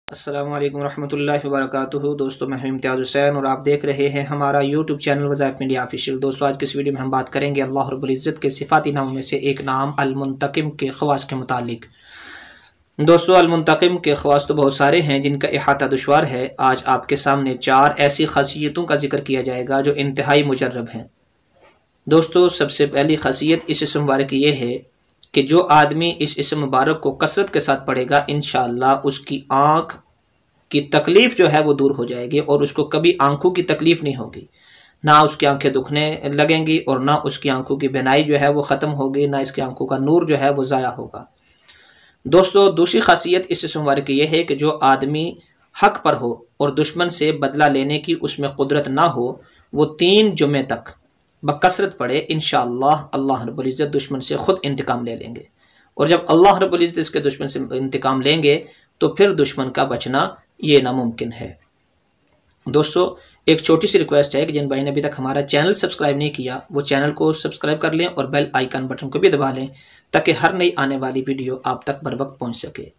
अस्सलामु अलैकुम रहमतुल्लाहि व बरकातुहू। दोस्तों, मैं हूं इम्तियाज़ हुसैन और आप देख रहे हैं हमारा यूट्यूब चैनल वज़ाइफ मीडिया ऑफिशियल। दोस्तों, आज की इस वीडियो में हम बात करेंगे अल्लाह रब्बुल इज़्ज़त के सिफ़ाती नामों में से एक नाम अल-मुंतक़िम के ख़वास के मुतालिक। दोस्तों, अल-मुंतक़िम के ख़वास तो बहुत सारे हैं जिनका इहाता दुश्वार है। आज आपके सामने 4 ऐसी ख़ासियतों का जिक्र किया जाएगा जो इंतहाई मुजर्रब हैं। दोस्तों, सबसे पहली ख़ासियत इस इस्म मुबारक की ये है कि जो आदमी इस इस्म मुबारक को कसरत के साथ पढ़ेगा, इंशाअल्लाह उसकी आँख की तकलीफ़ जो है वो दूर हो जाएगी और उसको कभी आंखों की तकलीफ़ नहीं होगी। ना उसकी आंखें दुखने लगेंगी और ना उसकी आंखों की बीनाई जो है वो ख़त्म होगी, ना इसकी आंखों का नूर जो है वो ज़ाया होगा। दोस्तों, दूसरी खासियत इस इस्म मुबारक की यह है कि जो आदमी हक पर हो और दुश्मन से बदला लेने की उसमें कुदरत ना हो, वो 3 जुमे तक बकसरत पढ़े, इंशाअल्लाह अल्लाह रब्बुल इज़्ज़त दुश्मन से ख़ुद इंतकाम ले लेंगे। और जब अल्लाह रब्बुल इज़्ज़त इसके दुश्मन से इंतकाम लेंगे तो फिर दुश्मन का बचना ये नामुमकिन है। दोस्तों, एक छोटी सी रिक्वेस्ट है कि जिन भाई ने अभी तक हमारा चैनल सब्सक्राइब नहीं किया वो चैनल को सब्सक्राइब कर लें और बेल आइकन बटन को भी दबा लें ताकि हर नई आने वाली वीडियो आप तक बर वक्त पहुँच सके।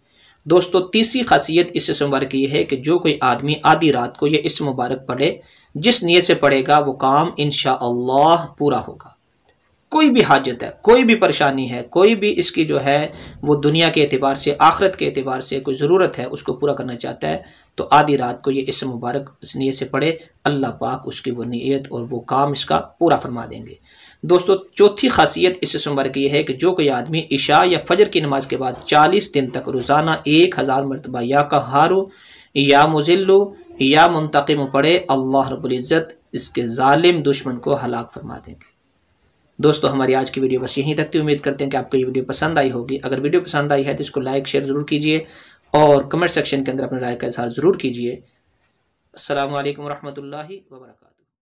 दोस्तों, तीसरी खासियत इस इस्म मुबारक की है कि जो कोई आदमी आधी रात को ये इस्म मुबारक पढ़े, जिस नीयत से पढ़ेगा वो काम इंशाअल्लाह पूरा होगा। कोई भी हाजत है, कोई भी परेशानी है, कोई भी इसकी जो है वो दुनिया के एतबार से, आखिरत के एतबार से कोई ज़रूरत है, उसको पूरा करना चाहता है तो आधी रात को ये इस्म मुबारक इस नीयत से पढ़े, अल्लाह पाक उसकी वो नीयत और वो काम इसका पूरा फरमा देंगे। दोस्तों, चौथी खासियत इस इस्म मुबारक की यह है कि जो कोई आदमी इशा या फजर की नमाज के बाद 40 दिन तक रोज़ाना 1000 मरतबा या कहारो या मुज़िल्लु या मुंतक़िम पढ़े, अल्लाह रब्बुल इज़्ज़त इसके ज़ालिम दुश्मन को हलाक फरमा देंगे। दोस्तों, हमारी आज की वीडियो बस यहीं तक थी। उम्मीद करते हैं कि आपको ये वीडियो पसंद आई होगी। अगर वीडियो पसंद आई है तो इसको लाइक शेयर ज़रूर कीजिए और कमेंट सेक्शन के अंदर अपनी राय का इज़हार ज़रूर कीजिए। अस्सलामु अलैकुम रहमतुल्लाहि व बरकातुहू।